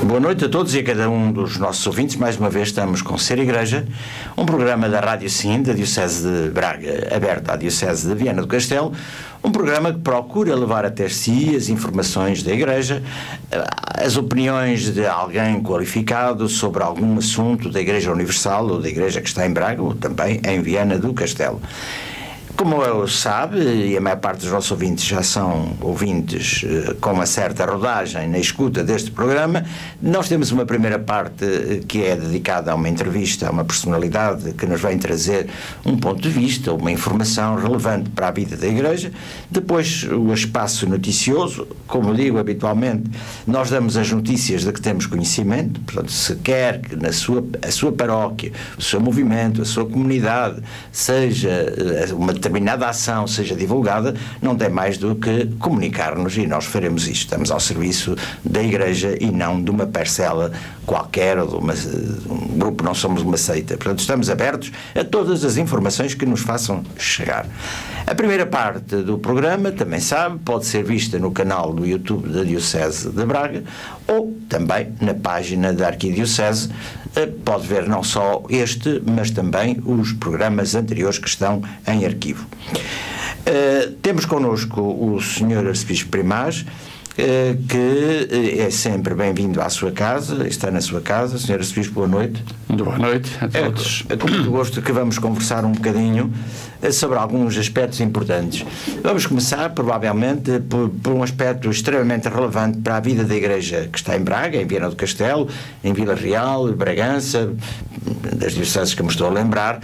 Boa noite a todos e a cada um dos nossos ouvintes. Mais uma vez estamos com Ser Igreja, um programa da Rádio Sim, da Diocese de Braga, aberto à Diocese de Viana do Castelo, um programa que procura levar até si as informações da Igreja, as opiniões de alguém qualificado sobre algum assunto da Igreja Universal ou da Igreja que está em Braga ou também em Viana do Castelo. Como eu sabe, e a maior parte dos nossos ouvintes já são ouvintes com uma certa rodagem na escuta deste programa, nós temos uma primeira parte que é dedicada a uma entrevista a uma personalidade que nos vem trazer um ponto de vista, uma informação relevante para a vida da Igreja. Depois o espaço noticioso, como digo habitualmente, nós damos as notícias de que temos conhecimento. Portanto, se quer que a sua paróquia, o seu movimento, a sua comunidade, seja uma determinada ação seja divulgada, não tem mais do que comunicar-nos e nós faremos isto. Estamos ao serviço da Igreja e não de uma parcela qualquer ou de um grupo, não somos uma seita. Portanto, estamos abertos a todas as informações que nos façam chegar. A primeira parte do programa, também sabe, pode ser vista no canal do YouTube da Diocese de Braga ou também na página da Arquidiocese. Pode ver não só este, mas também os programas anteriores que estão em arquivo. Temos connosco o Sr. Arcebispo Primaz, que é sempre bem-vindo à sua casa, está na sua casa. Sr. Arcebispo, boa noite. Muito boa noite a todos. É com muito gosto que vamos conversar um bocadinho sobre alguns aspectos importantes. Vamos começar, provavelmente, por um aspecto extremamente relevante para a vida da Igreja que está em Braga, em Viana do Castelo, em Vila Real, Bragança, das dioceses que me estou a lembrar,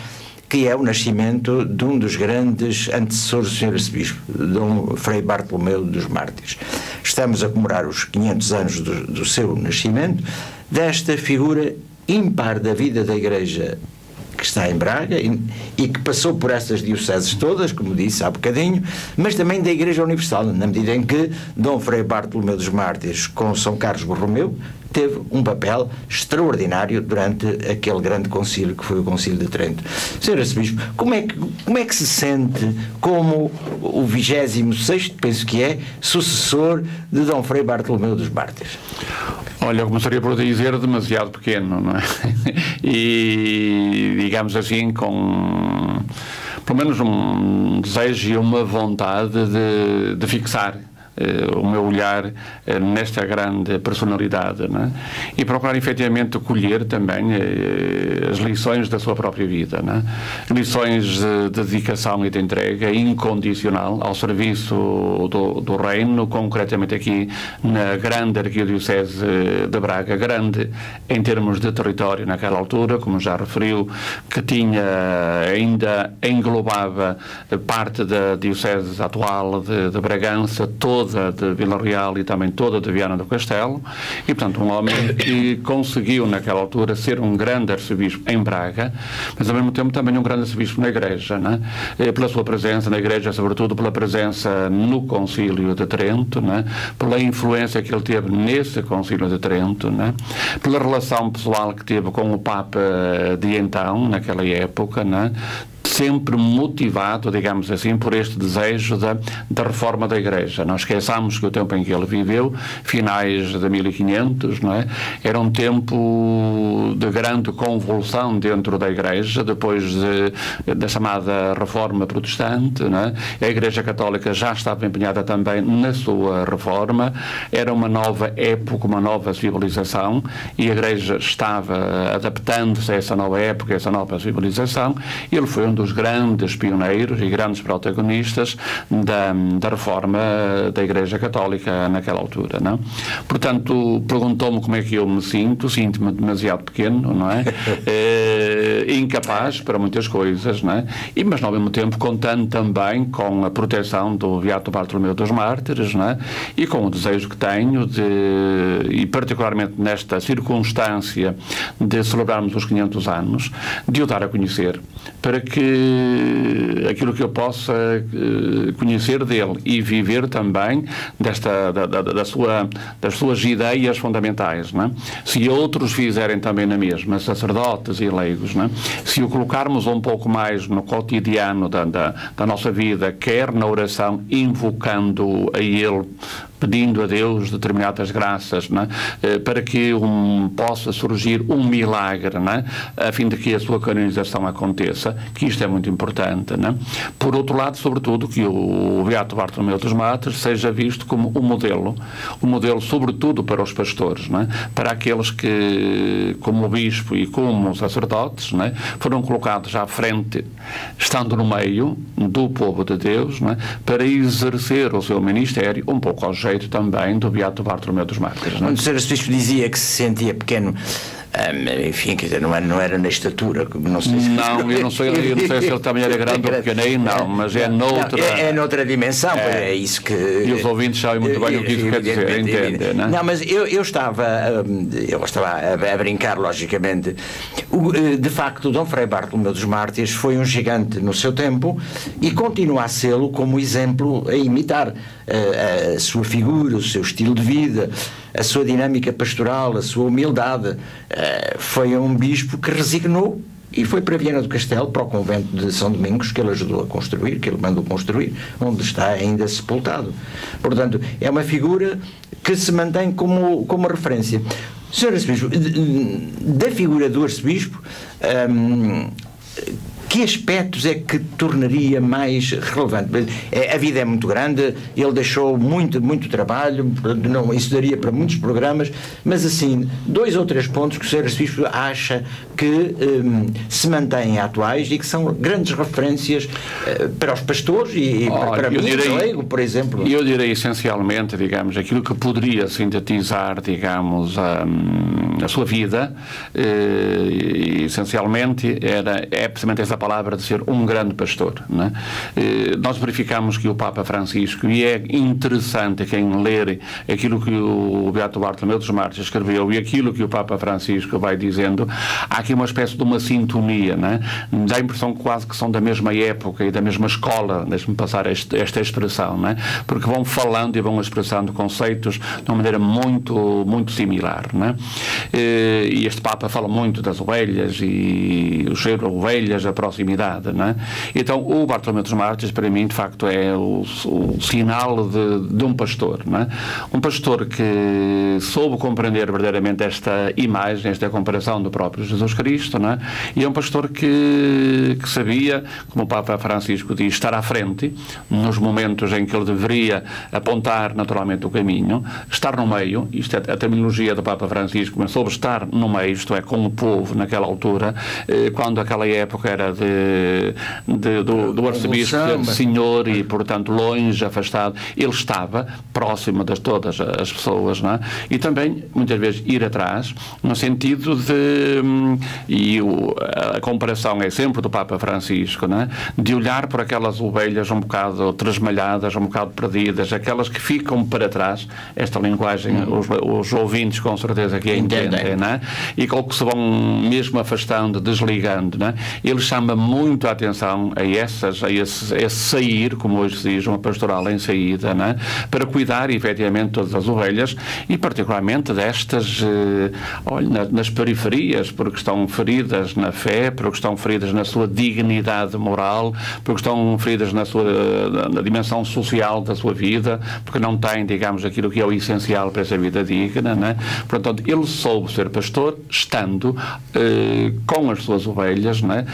que é o nascimento de um dos grandes antecessores do Sr. Arcebispo, Dom Frei Bartolomeu dos Mártires. Estamos a comemorar os 500 anos do seu nascimento, desta figura ímpar da vida da Igreja que está em Braga e que passou por estas dioceses todas, como disse há bocadinho, mas também da Igreja Universal, na medida em que Dom Frei Bartolomeu dos Mártires, com São Carlos Borromeu, teve um papel extraordinário durante aquele grande concílio que foi o Concílio de Trento. Sr. Arcebispo, como é que se sente como o 26º, penso que é, sucessor de Dom Frei Bartolomeu dos Mártires? Olha, eu começaria por dizer demasiado pequeno, não é? E, digamos assim, com pelo menos um desejo e uma vontade de fixar o meu olhar nesta grande personalidade, não é? E procurar efetivamente colher também as lições da sua própria vida, não é? Lições de dedicação e de entrega incondicional ao serviço do Reino, concretamente aqui na grande Arquidiocese de Braga, grande em termos de território naquela altura, como já referiu, que tinha ainda englobava parte da Diocese atual de Bragança, toda de Vila Real e também toda de Viana do Castelo, e portanto um homem que conseguiu naquela altura ser um grande arcebispo em Braga, mas ao mesmo tempo também um grande arcebispo na Igreja, não é? Pela sua presença na Igreja, sobretudo pela presença no Concílio de Trento, não é? Pela influência que ele teve nesse Concílio de Trento, não é? Pela relação pessoal que teve com o Papa de então, naquela época, não é? Sempre motivado, digamos assim, por este desejo da reforma da Igreja. Não esqueçamos que o tempo em que ele viveu, finais de 1500, não é? Era um tempo de grande convulsão dentro da Igreja, depois da chamada reforma protestante, não é? A Igreja Católica já estava empenhada também na sua reforma, era uma nova época, uma nova civilização, e a Igreja estava adaptando-se a essa nova época, a essa nova civilização. Ele foi um dos grandes pioneiros e grandes protagonistas da reforma da Igreja Católica naquela altura, não? Portanto, perguntou-me como é que eu me sinto-me demasiado pequeno, não é? Incapaz para muitas coisas, não é? Mas ao mesmo tempo contando também com a proteção do Beato Bartolomeu dos Mártires, não é? E com o desejo que tenho e particularmente nesta circunstância de celebrarmos os 500 anos, de o dar a conhecer, para que aquilo que eu possa conhecer dele e viver também das suas ideias fundamentais, não é? Se outros fizerem também na mesma, sacerdotes e leigos, não é? Se o colocarmos um pouco mais no cotidiano da nossa vida, quer na oração, invocando a ele pedindo a Deus determinadas graças, não é? Para que possa surgir um milagre, não é? A fim de que a sua canonização aconteça, que isto é muito importante, não é? Por outro lado, sobretudo, que o Beato Bartolomeu dos Matos seja visto como um modelo sobretudo para os pastores, não é? Para aqueles que, como o bispo e como os sacerdotes, não é? Foram colocados à frente, estando no meio do povo de Deus, não é? Para exercer o seu ministério, um pouco ao jeito também do Beato Bartolomeu dos Mártires. Quando o Sr. Arcebispo dizia que se sentia pequeno, enfim, quer dizer, não era na estatura, não sei se... Não, eu não sei se ele também era grande ou pequenino, não, mas é noutra... É noutra dimensão, é isso que... E os ouvintes sabem muito bem o que isso quer dizer, entendem, não é? Não, mas eu estava a brincar, logicamente. De facto, Dom Frei Bartolomeu dos Mártires foi um gigante no seu tempo e continua a sê-lo como exemplo a imitar. A sua figura, o seu estilo de vida, a sua dinâmica pastoral, a sua humildade. Foi um bispo que resignou e foi para Viana do Castelo, para o convento de São Domingos, que ele ajudou a construir, que ele mandou construir, onde está ainda sepultado. Portanto, é uma figura que se mantém como referência. Sr. Arcebispo, da figura do Arcebispo, que aspectos é que tornaria mais relevante? A vida é muito grande, ele deixou muito trabalho, não, isso daria para muitos programas, mas assim, 2 ou 3 pontos que o Sr. Arcebispo acha que se mantêm atuais e que são grandes referências para os pastores e para mim, leigo, por exemplo. Eu direi essencialmente, digamos, aquilo que poderia sintetizar, digamos, a sua vida, essencialmente é precisamente essa palavra de ser um grande pastor, não é? Nós verificamos que o Papa Francisco, e é interessante quem ler aquilo que o Beato Bartolomeu dos Mártires escreveu e aquilo que o Papa Francisco vai dizendo, há aqui uma espécie de uma sintonia, não é? Dá a impressão quase que são da mesma época e da mesma escola, deixe-me passar esta expressão, não é? Porque vão falando e vão expressando conceitos de uma maneira muito similar, não é? E este Papa fala muito das ovelhas e o cheiro a ovelhas, a proximidade, não é? Então o Bartolomeu dos Mártires para mim de facto é o sinal de um pastor, não é? Um pastor que soube compreender verdadeiramente esta imagem, esta comparação do próprio Jesus Cristo, não é? E é um pastor que sabia, como o Papa Francisco diz, estar à frente nos momentos em que ele deveria apontar naturalmente o caminho, estar no meio, isto é a terminologia do Papa Francisco, mas soube estar no meio, isto é, com o povo naquela altura, quando aquela época era do arcebispo senhor e portanto longe, afastado, ele estava próximo de todas as pessoas, não é? E também muitas vezes ir atrás no sentido a comparação é sempre do Papa Francisco, não é? De olhar por aquelas ovelhas um bocado tresmalhadas, um bocado perdidas, aquelas que ficam para trás, esta linguagem os ouvintes com certeza que a entendem, não é? E com o que se vão mesmo afastando, desligando, não é? Ele chama muito a atenção a esse sair, como hoje se diz, uma pastoral em saída, não é? Para cuidar efetivamente todas as ovelhas e particularmente destas, nas periferias, porque estão feridas na fé, porque estão feridas na sua dignidade moral, porque estão feridas na dimensão social da sua vida, porque não têm, digamos, aquilo que é o essencial para essa vida digna, não é? Portanto, ele soube ser pastor estando com as suas ovelhas, não é?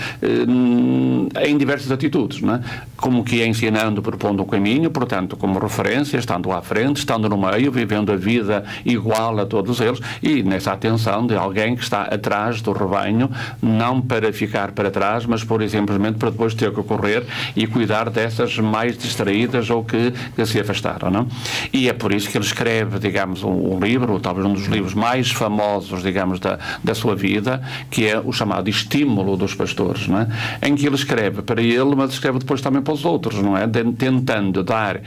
Em diversas atitudes, não é? Como que é ensinando, propondo o caminho, portanto, como referência, estando à frente, estando no meio, vivendo a vida igual a todos eles e nessa atenção de alguém que está atrás do rebanho, não para ficar para trás, mas por simplesmente para depois ter que correr e cuidar dessas mais distraídas ou que se afastaram, não? E é por isso que ele escreve, digamos, um livro, talvez um dos livros mais famosos, digamos, da sua vida, que é o chamado Estímulo dos Pastores, não é? Em que ele escreve para ele, mas escreve depois também para os outros, não é? Tentando dar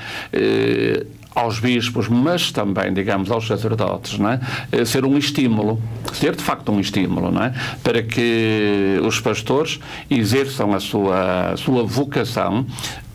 aos bispos, mas também, digamos, aos sacerdotes, não é? Ser um estímulo, ser de facto um estímulo, não é? Para que os pastores exerçam a sua vocação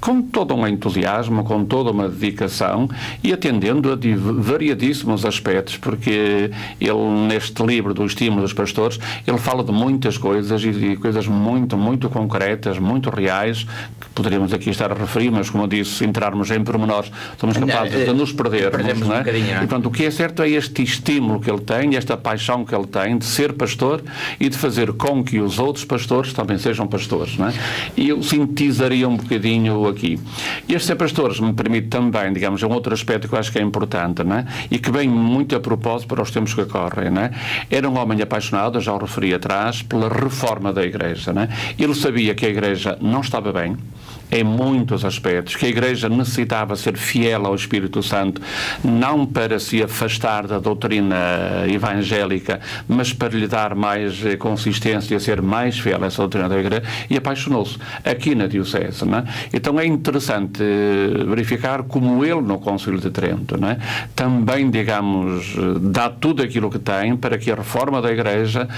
com todo um entusiasmo, com toda uma dedicação e atendendo a variadíssimos aspectos, porque ele, neste livro do Estímulo dos Pastores, ele fala de muitas coisas e coisas muito, muito concretas, muito reais, que poderíamos aqui estar a referir, mas, como eu disse, se entrarmos em pormenores, somos capazes de nos perdermos, não é? E, portanto, o que é certo é este estímulo que ele tem, esta paixão que ele tem de ser pastor e de fazer com que os outros pastores também sejam pastores, não é? E eu sintetizaria um bocadinho aqui. Este ser pastores me permite também, digamos, um outro aspecto que eu acho que é importante, não é? E que vem muito a propósito para os tempos que correm, não é? Era um homem apaixonado, já o referi atrás, pela reforma da Igreja, não é? Ele sabia que a Igreja não estava bem, em muitos aspectos, que a Igreja necessitava ser fiel ao Espírito Santo, não para se afastar da doutrina evangélica, mas para lhe dar mais consistência, ser mais fiel a essa doutrina da Igreja, e apaixonou-se aqui na Diocese, não é? Então é interessante verificar como ele, no Concílio de Trento, não é? Também, digamos, dá tudo aquilo que tem para que a reforma da Igreja,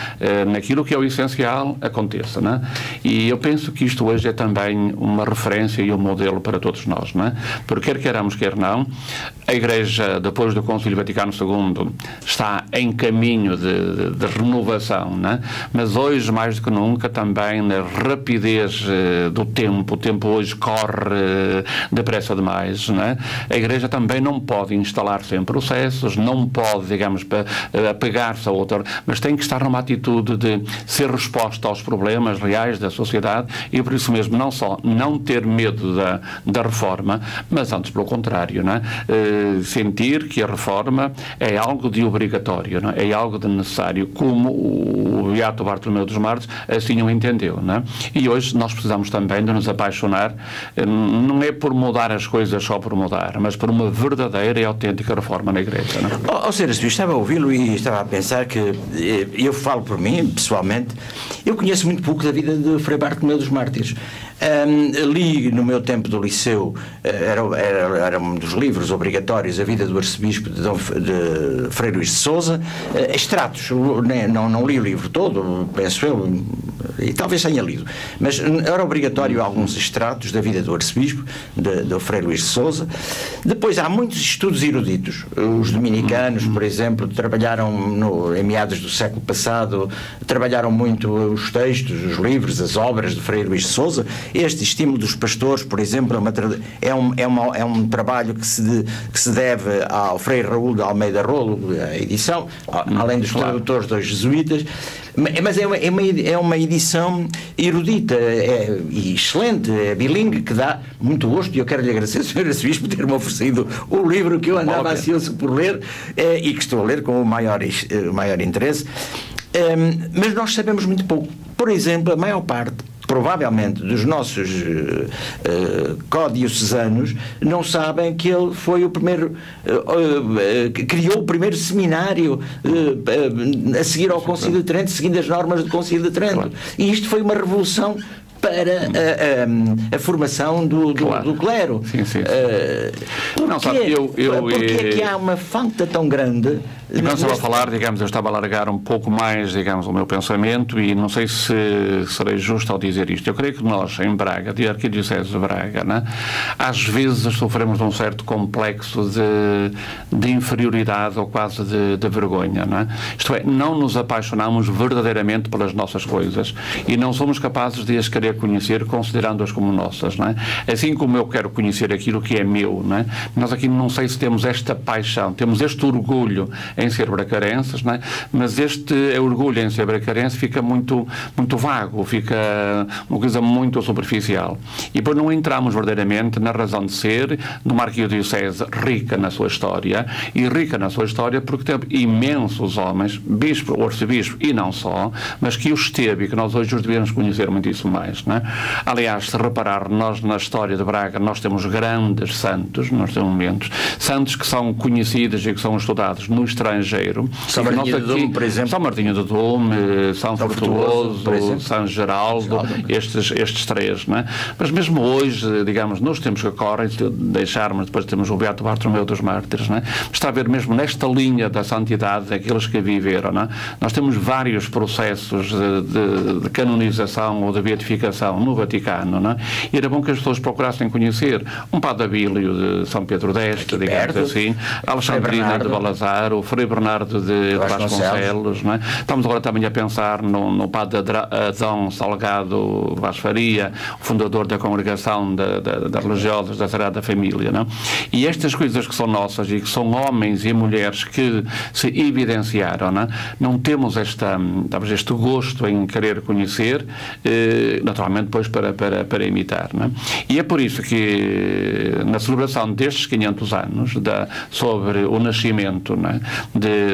naquilo que é o essencial, aconteça, não é? E eu penso que isto hoje é também uma referência e um modelo para todos nós, não é? Porque quer queiramos, quer não, a Igreja, depois do Concílio Vaticano II, está em caminho de renovação, não é? Mas hoje, mais do que nunca, também na rapidez do tempo, o tempo hoje corre depressa demais, não é? A Igreja também não pode instalar-se em processos, não pode, digamos, apegar-se a outra, mas tem que estar numa atitude de ser resposta aos problemas reais da sociedade e, por isso mesmo, não só não ter medo da reforma, mas antes pelo contrário, não é? Sentir que a reforma é algo de obrigatório, não é? É algo de necessário, como o Beato Bartolomeu dos Mártires assim o entendeu, não é? E hoje nós precisamos também de nos apaixonar, não é por mudar as coisas só por mudar, mas por uma verdadeira e autêntica reforma na Igreja, não é? Ou seja, eu estava a ouvi-lo e estava a pensar que, eu falo por mim, pessoalmente, eu conheço muito pouco da vida de Frei Bartolomeu dos Mártires. Li no meu tempo do liceu, era um dos livros obrigatórios, a vida do arcebispo de Frei Luís de Sousa, extratos, não li o livro todo, penso eu, e talvez tenha lido, mas era obrigatório alguns extratos da vida do arcebispo de Frei Luís de Sousa. Depois há muitos estudos eruditos, os dominicanos, por exemplo, trabalharam em meados do século passado, trabalharam muito os textos, os livros, as obras de Frei Luís de Sousa. Este Estímulo dos Pastores, por exemplo, é um trabalho que se deve ao Frei Raul de Almeida Rolo, a edição, além dos tradutores dos jesuítas, mas é uma edição erudita e excelente, é bilingue, que dá muito gosto, e eu quero lhe agradecer, Sr. Arcebispo, por ter-me oferecido o livro que eu andava ansioso por ler e que estou a ler com o maior interesse. Mas nós sabemos muito pouco. Por exemplo, a maior parte, provavelmente, dos nossos co-diocesanos não sabem que ele foi o primeiro, criou o primeiro seminário a seguir ao Concílio de Trento, seguindo as normas do Concílio de Trento. Claro. E isto foi uma revolução para a formação do clero. Sim, sim. Porque é que há uma falta tão grande? Eu não estava a falar, digamos, eu estava a alargar um pouco mais, digamos, o meu pensamento, e não sei se serei justo ao dizer isto. Eu creio que nós, em Braga, de Arquidiocese de Braga, né, às vezes sofremos de um certo complexo de inferioridade ou quase de vergonha, né? Isto é, não nos apaixonamos verdadeiramente pelas nossas coisas e não somos capazes de as querer conhecer considerando-as como nossas, né? Assim como eu quero conhecer aquilo que é meu, né? Nós aqui não sei se temos esta paixão, temos este orgulho em ser bracarenses, não é? Mas este orgulho em ser bracarense fica muito, muito vago, fica uma coisa muito superficial. E depois não entramos verdadeiramente na razão de ser de uma arquidiocese rica na sua história, e rica na sua história porque teve imensos homens, bispo, arcebispo e não só, mas que os teve e que nós hoje os devemos conhecer muitíssimo mais, não é? Aliás, se reparar, nós na história de Braga nós temos grandes santos, nós temos momentos, santos que são conhecidos e que são estudados no estrangeiro. São Martinho de Dom, por exemplo. São Martinho de Dom, São Frutuoso, São Geraldo, estes três, não é? Mas mesmo hoje, digamos, nos tempos que correm, deixarmos, depois temos o Beato Bartolomeu dos Mártires, não é? Está a ver mesmo nesta linha da santidade daqueles que viveram, não é? Nós temos vários processos de canonização ou de beatificação canonização no Vaticano, não é? E era bom que as pessoas procurassem conhecer um Padre Abílio de São Pedro d'Este, digamos assim, Alexandrina de Balazar, o Frei Bernardo de Vasconcelos, não é? Estamos agora também a pensar no Padre Adão Salgado Vaz Faria, o fundador da Congregação das Religiosas da Sagrada Família, não é? E estas coisas que são nossas e que são homens e mulheres que se evidenciaram, não é? Não temos este gosto em querer conhecer, naturalmente depois para imitar, não é? E é por isso que na celebração destes 500 anos sobre o nascimento, não é?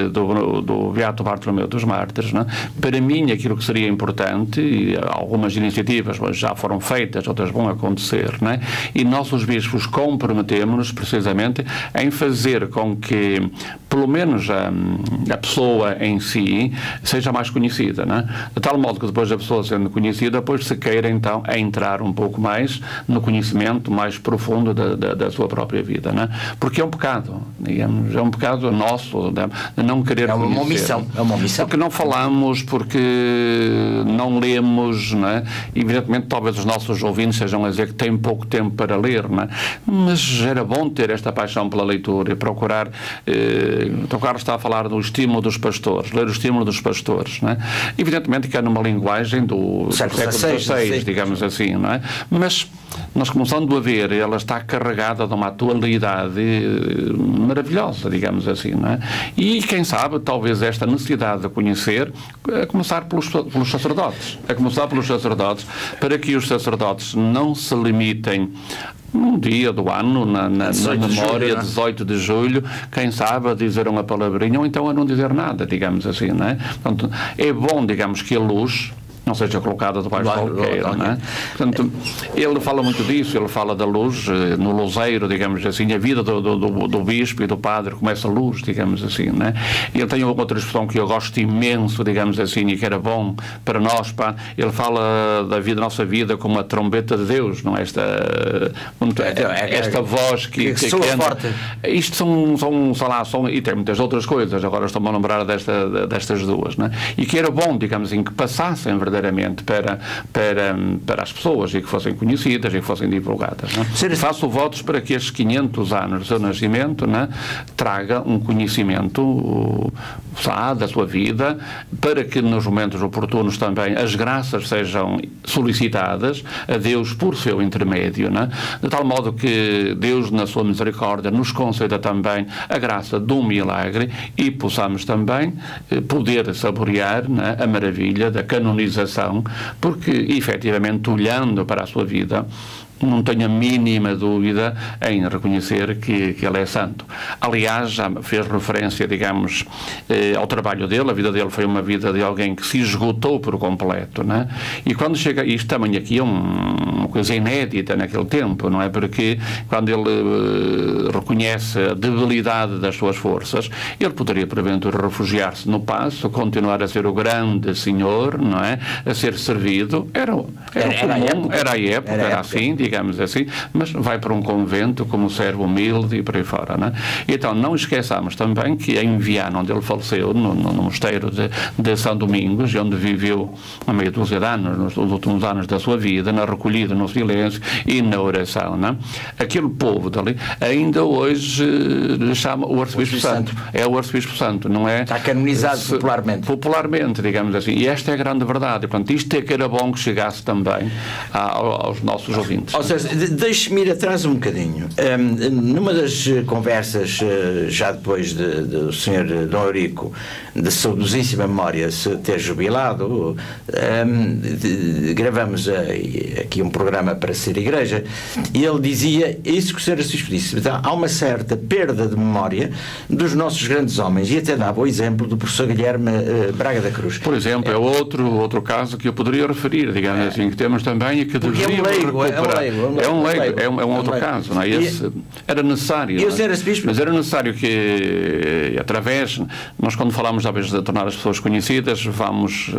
do Beato Bartolomeu dos Mártires, não é? Para mim aquilo que seria importante, e algumas iniciativas já foram feitas, outras vão acontecer, não é? E nós os bispos comprometemos-nos precisamente em fazer com que pelo menos a pessoa em si seja mais conhecida, não é? De tal modo que depois da pessoa sendo conhecida, depois se queira então entrar um pouco mais no conhecimento mais profundo da sua própria vida, não é? Porque é um pecado, digamos, é um pecado nosso de não querer conhecer. É uma omissão. Porque não falamos, porque não lemos, não é? Evidentemente talvez os nossos ouvintes sejam a dizer que têm pouco tempo para ler, não é? Mas era bom ter esta paixão pela leitura e procurar. O Carlos está a falar do estímulo dos pastores, ler o estímulo dos pastores, não é? Evidentemente que é numa linguagem do século XVI, digamos assim, não é? Mas nós começando a ver, ela está carregada de uma atualidade maravilhosa, digamos assim, não é? E quem sabe, talvez esta necessidade de conhecer, a começar pelos sacerdotes, para que os sacerdotes não se limitem num dia do ano, na memória, 18 de julho, quem sabe a dizer uma palavrinha ou então a não dizer nada, digamos assim, não é? Portanto, é bom, digamos, que a luz não seja colocada debaixo do alqueire, não é? Portanto, ele fala muito disso, ele fala da luz, no luzeiro, digamos assim, a vida do bispo e do padre começa a luz, digamos assim, não é? Ele tem outra expressão que eu gosto imenso, digamos assim, e que era bom para nós, pá. Ele fala da nossa vida como a trombeta de Deus, não é? Esta voz que forte. Isto são, e tem muitas outras coisas, agora estou-me a lembrar destas duas, não é? E que era bom, digamos assim, que passassem verdadeiramente para as pessoas e que fossem conhecidas e que fossem divulgadas, não é? Faço votos para que estes 500 anos do seu nascimento, não é? Traga um conhecimento da sua vida, para que nos momentos oportunos também as graças sejam solicitadas a Deus por seu intermédio, não é? De tal modo que Deus, na sua misericórdia, nos conceda também a graça de um milagre e possamos também poder saborear, não é? A maravilha da canonização, porque efetivamente, olhando para a sua vida, não tenho a mínima dúvida em reconhecer que ele é santo. Aliás, já fez referência, digamos, ao trabalho dele. A vida dele foi uma vida de alguém que se esgotou por completo, não é? E quando chega, isto também aqui é uma coisa inédita naquele tempo, não é? Porque quando ele reconhece a debilidade das suas forças, ele poderia, porventura, refugiar-se no paço, continuar a ser o grande senhor, não é? A ser servido. Era a época, era assim, digamos assim, mas vai para um convento como servo humilde e por aí fora, não é? Então, não esqueçamos também que em Viana, onde ele faleceu, no mosteiro de São Domingos, onde viveu a meia dúzia de anos, nos últimos anos da sua vida, na recolhida, no silêncio e na oração, não é? Aquele povo dali, ainda hoje lhe chama o Arcebispo Santo. É o Arcebispo Santo, não é? Está canonizado popularmente. Popularmente, digamos assim. E esta é a grande verdade. Portanto, isto é que era bom que chegasse também aos nossos ouvintes. Ou seja, deixe-me ir atrás um bocadinho. Numa das conversas, já depois do Sr. Dom Eurico, de saudosíssima memória, se ter jubilado, gravamos aqui um programa para Ser Igreja, e ele dizia isso que o Sr. Arcebispo disse. Então, há uma certa perda de memória dos nossos grandes homens, e até dava o exemplo do professor Guilherme Braga da Cruz. Por exemplo, é outro caso que eu poderia referir, digamos assim, que temos também e que deveríamos recuperar. É um outro caso, não é? Esse era necessário. Mas era necessário que, através, nós quando falamos às vezes de tornar as pessoas conhecidas, vamos,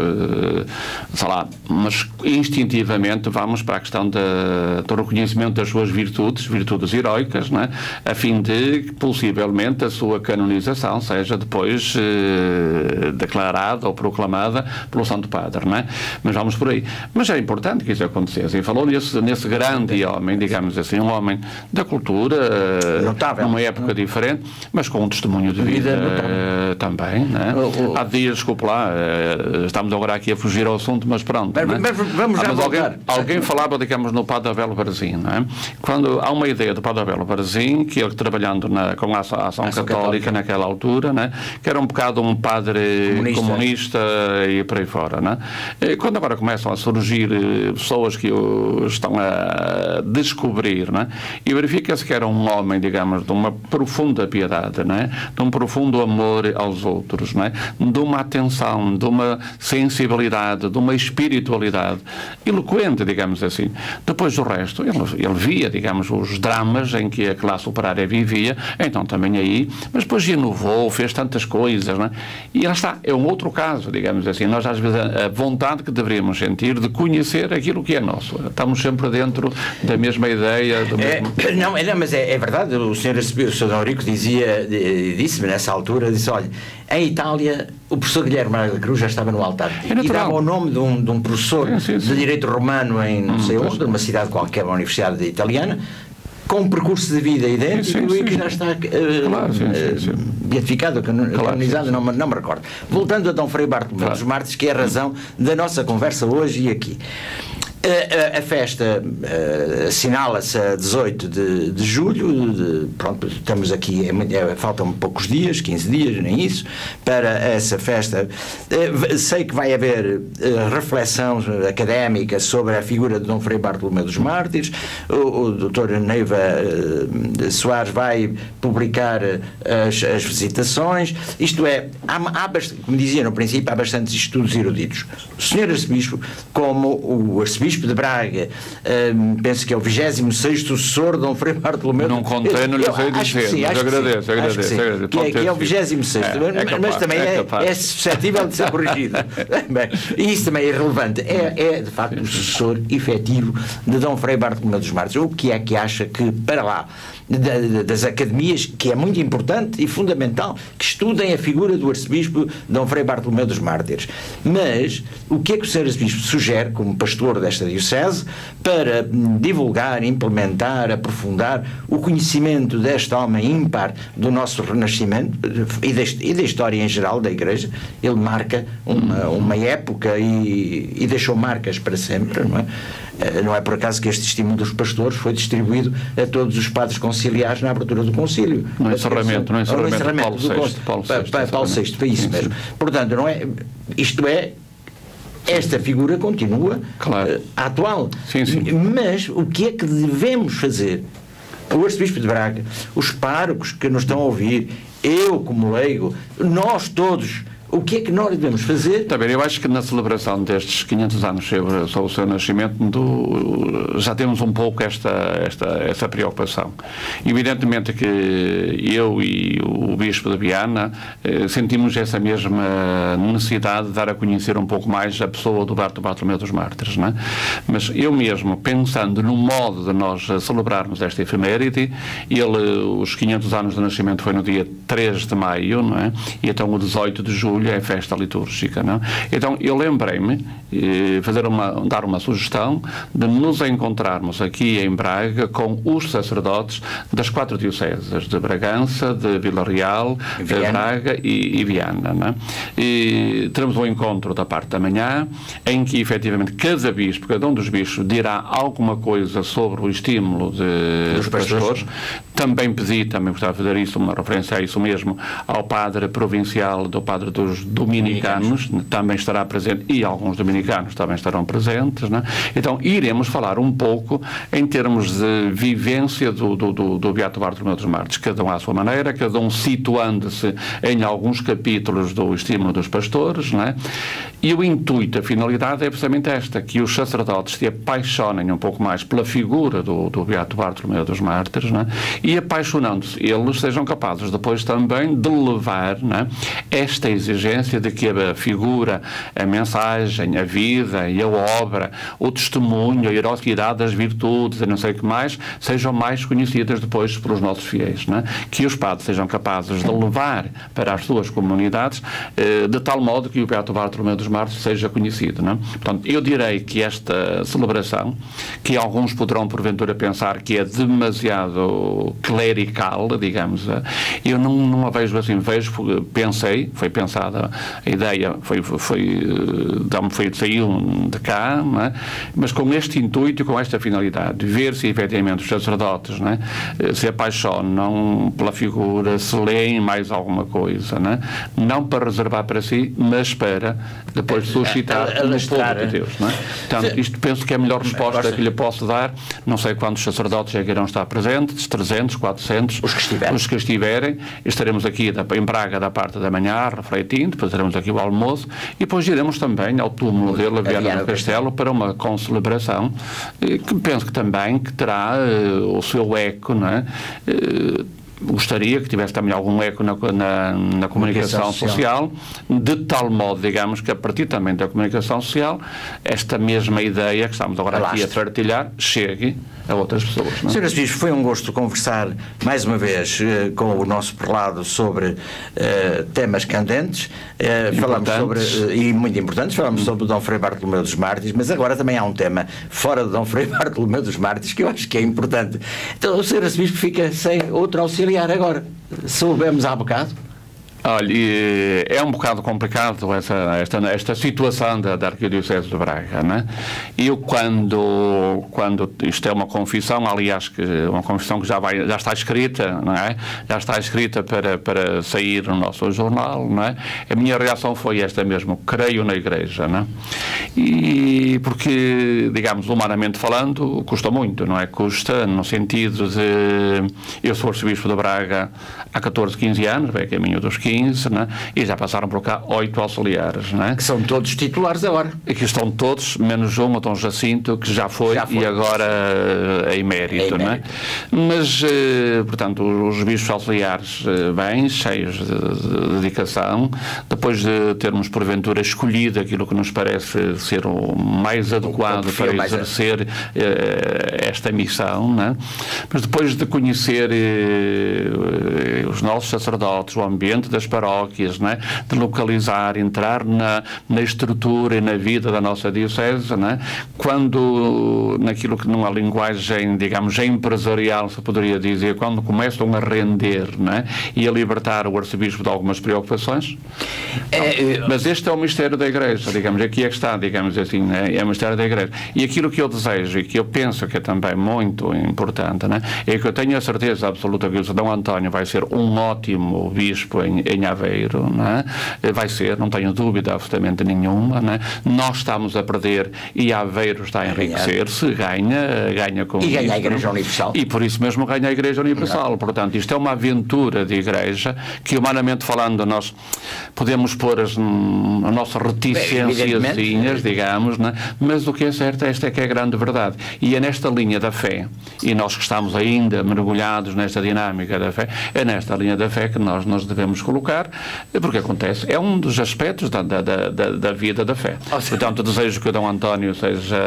sei lá, mas instintivamente vamos para a questão questão do reconhecimento das suas virtudes heroicas, não é? A fim de, possivelmente, a sua canonização seja depois declarada ou proclamada pelo Santo Padre, não é? Mas vamos por aí. Mas é importante que isso acontecesse. E falou nesse grande homem, digamos assim, um homem da cultura, notável, numa época diferente, mas com um testemunho de vida também, não é? Há dias, desculpe lá, estamos agora aqui a fugir ao assunto, mas pronto. Mas vamos já voltar. Alguém falava, digamos, no Padre Abel Barzim, não é? Quando há uma ideia do Padre Abel Barzim, que ele trabalhando com a ação católica naquela altura, não é? Que era um bocado um padre comunista e por aí fora, não é? E quando agora começam a surgir pessoas que o estão a descobrir, não é? E verifica-se que era um homem, digamos, de uma profunda piedade, não é? De um profundo amor aos outros, não é? De uma atenção, de uma sensibilidade, de uma espiritualidade eloquente, digamos assim. Depois do resto, ele via, digamos, os dramas em que a classe operária vivia, então também aí, mas depois inovou, fez tantas coisas, não é? E lá está, é um outro caso, digamos assim. Nós às vezes a vontade que deveríamos sentir de conhecer aquilo que é nosso. Estamos sempre dentro da mesma ideia. Não, mas é verdade, o Sr. Dom Eurico disse-me nessa altura, disse, olha, em Itália o professor Guilherme Braga Cruz já estava no altar e dava o nome de um professor de direito romano em não sei onde, numa cidade qualquer, uma universidade italiana, com um percurso de vida idêntico e que já está beatificado, canonizado, não me recordo. Voltando a Dom Frei Bartolomeu dos Mártires, que é a razão da nossa conversa hoje e aqui. A festa assinala-se a 18 de julho, pronto, estamos aqui, faltam poucos dias, 15 dias, nem isso, para essa festa. Sei que vai haver reflexão académica sobre a figura de Dom Frei Bartolomeu dos Mártires. O Dr. Neiva Soares vai publicar as visitações. Isto é, como dizia no princípio, há bastantes estudos eruditos. O Sr. Arcebispo, como o Arcebispo de Braga, penso que é o 26º sucessor de Dom Frei Bartolomeu. Não contei, não lhe sei dizer, mas agradeço. Que é o 26º, mas também é suscetível de ser corrigido. Bem, e isso também é relevante. É de facto o sucessor efetivo de Dom Frei Bartolomeu dos Mártires. O que é que acha que, para lá das academias, que é muito importante e fundamental, que estudem a figura do Arcebispo Dom Frei Bartolomeu dos Mártires? Mas o que é que o Sr. Arcebispo sugere, como pastor desta diocese, para divulgar, implementar, aprofundar o conhecimento deste homem ímpar do nosso Renascimento e da história em geral da Igreja? Ele marca uma época e deixou marcas para sempre, não é? Não é por acaso que este testemunho dos pastores foi distribuído a todos os padres conciliares na abertura do concílio. No encerramento do Paulo VI, foi isso mesmo. Portanto, não é, isto é, esta figura continua atual. Mas o que é que devemos fazer? O Arcebispo de Braga, os párocos que nos estão a ouvir, eu como leigo, nós todos, o que é que nós devemos fazer? Está bem, eu acho que na celebração destes 500 anos sobre o seu nascimento já temos um pouco essa preocupação. Evidentemente que eu e o Bispo de Viana sentimos essa mesma necessidade de dar a conhecer um pouco mais a pessoa do Bartolomeu dos Mártires, não é? Mas eu mesmo, pensando no modo de nós celebrarmos esta efeméride, os 500 anos de nascimento foi no dia 3 de maio, não é? E então o 18 de julho é festa litúrgica, não? Então eu lembrei-me dar uma sugestão de nos encontrarmos aqui em Braga com os sacerdotes das 4 dioceses de Bragança, de Vila Real, de Braga e Viana, não? E teremos um encontro da parte da manhã em que efetivamente cada um dos bispos dirá alguma coisa sobre o estímulo dos pastores. Também gostava de fazer isso, uma referência a isso mesmo, ao padre provincial do padre dos dominicanos, também estará presente, e alguns dominicanos também estarão presentes, não é? Então iremos falar um pouco em termos de vivência do Beato Bartolomeu dos Mártires, cada um à sua maneira, cada um situando-se em alguns capítulos do estímulo dos pastores, não é? E o intuito, a finalidade é precisamente esta, que os sacerdotes se apaixonem um pouco mais pela figura do Beato Bartolomeu dos Mártires, não é? e apaixonando-se, eles sejam capazes depois também de levar, não é, esta exigência de que a figura, a mensagem, a vida e a obra, o testemunho, a heroicidade das virtudes e não sei o que mais, sejam mais conhecidas depois pelos nossos fiéis, não é? Que os padres sejam capazes de levar para as suas comunidades de tal modo que o Beato Bartolomeu dos Mártires seja conhecido, não é? Portanto, eu direi que esta celebração, que alguns poderão porventura pensar que é demasiado clerical, digamos, eu não a vejo assim, foi pensada a ideia, saiu de cá, não é? Mas com este intuito e com esta finalidade, de ver se efetivamente os sacerdotes, não é, se apaixonam pela figura, se leem mais alguma coisa, não é? Não para reservar para si, mas para depois suscitar no povo de Deus, não é? Portanto, isto penso que é a melhor resposta que lhe posso dar. Não sei quantos sacerdotes é que irão estar presentes, 300, 400, os que estiverem. Estaremos aqui em Braga da parte da manhã, refletindo, depois teremos aqui o almoço e depois iremos também ao túmulo dele, a Viana do Castelo, para uma concelebração que penso que também que terá o seu eco, não é? Gostaria que tivesse também algum eco na comunicação social, de tal modo, digamos, que a partir também da comunicação social, esta mesma ideia que estamos agora aqui a partilhar chegue a outras pessoas. Não é? Sr. Arcebispo, foi um gosto conversar mais uma vez com o nosso prelado sobre temas candentes, falamos sobre, e muito importantes, falamos sobre Dom Frei Bartolomeu dos Mártires, mas agora também há um tema fora de Dom Frei Bartolomeu dos Mártires que eu acho que é importante. Então o Sr. Arcebispo fica sem outro auxiliar agora. Soubemos há bocado. Olha, é um bocado complicado esta situação da Arquidiocese de Braga, não é? Eu quando isto é uma confissão, aliás, uma confissão que já está escrita, não é? Já está escrita para sair no nosso jornal, não é? A minha reação foi esta mesmo: creio na Igreja, não é? E porque, digamos, humanamente falando, custa muito, não é? Custa no sentido de... Eu sou arcebispo de Braga há 14, 15 anos, vai a caminho dos 15, não é? E já passaram por cá 8 auxiliares, não é? Que são todos titulares agora. E que estão todos, menos um, o Dom Jacinto, que já foi. E agora é emérito, não é? Mas, portanto, os bispos auxiliares bem, cheios de dedicação, depois de termos porventura escolhido aquilo que nos parece ser o mais adequado para exercer esta missão, não é? Mas depois de conhecer os nossos sacerdotes, o ambiente das paróquias, não é? De localizar, entrar na estrutura e na vida da nossa diocese, não é? Quando, naquilo que numa linguagem, digamos, empresarial se poderia dizer, quando começam a render, não é? E a libertar o arcebispo de algumas preocupações. Mas este é o mistério da Igreja, digamos, aqui é que está, digamos assim, é o mistério da Igreja. E aquilo que eu desejo e que eu penso que é também muito importante, não é? É que eu tenho a certeza absoluta que o Dom António vai ser um ótimo bispo em Aveiro, não é? Vai ser, não tenho dúvida absolutamente nenhuma, não é? Nós estamos a perder e Aveiro está a enriquecer-se, ganha com e ganha isto, a Igreja Universal. E por isso mesmo ganha a Igreja Universal. Portanto, isto é uma aventura de Igreja que, humanamente falando, nós podemos pôr as nossas reticênciazinhas, digamos, não é? Mas o que é certo, esta é que é a grande verdade. E é nesta linha da fé, e nós que estamos ainda mergulhados nesta dinâmica da fé, é nesta linha da fé que nós nos devemos colocar, porque acontece, é um dos aspectos da vida da fé. Portanto, desejo que o Dom António seja,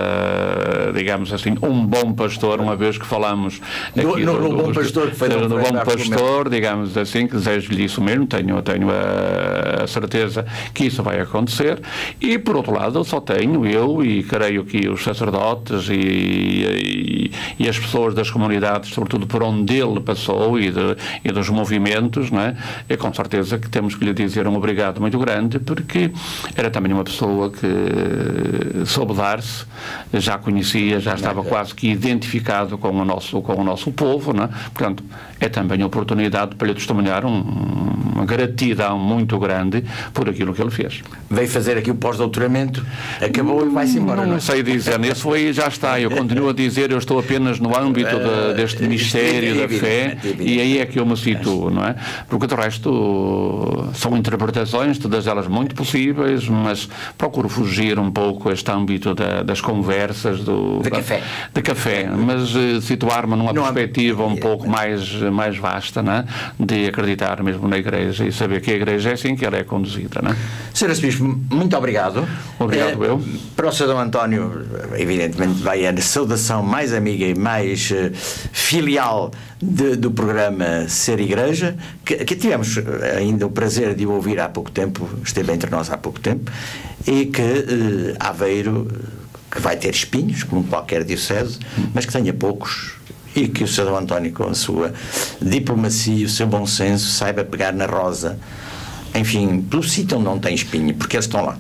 digamos assim, um bom pastor, uma vez que falamos aqui no bom pastor, que foi no bom pastor, digamos assim, que desejo-lhe isso mesmo, tenho a certeza que isso vai acontecer. E por outro lado, só tenho eu, e creio que os sacerdotes e as pessoas das comunidades, sobretudo por onde ele passou e dos movimentos, não é? É com certeza que temos que lhe dizer um obrigado muito grande, porque era também uma pessoa que soube dar-se, já conhecia, já estava quase que identificado com o nosso povo, não é? Portanto, é também a oportunidade para lhe testemunhar uma gratidão muito grande por aquilo que ele fez. Veio fazer aqui o pós-doutoramento, acabou e vai-se embora. Não sei dizer, isso aí já está. Eu continuo a dizer, eu estou apenas no âmbito deste mistério da fé, e aí é que eu me situo, não é? Porque de resto são interpretações, todas elas muito possíveis, mas procuro fugir um pouco a este âmbito das conversas de café, mas situar-me numa perspectiva um pouco mais vasta, né? De acreditar mesmo na Igreja e saber que a Igreja é assim que ela é conduzida, né? Sr. Arcebispo, muito obrigado. Obrigado eu. Para o Sr. Dom António, evidentemente vai a saudação mais amiga e mais filial do programa Ser Igreja, que tivemos ainda o prazer de o ouvir há pouco tempo, esteve entre nós há pouco tempo, e que Aveiro, que vai ter espinhos, como qualquer diocese, mas que tenha poucos, e que o Sr. Dom António, com a sua diplomacia e o seu bom senso, saiba pegar na rosa, enfim, pelo sítio onde não tem espinho, porque eles estão lá.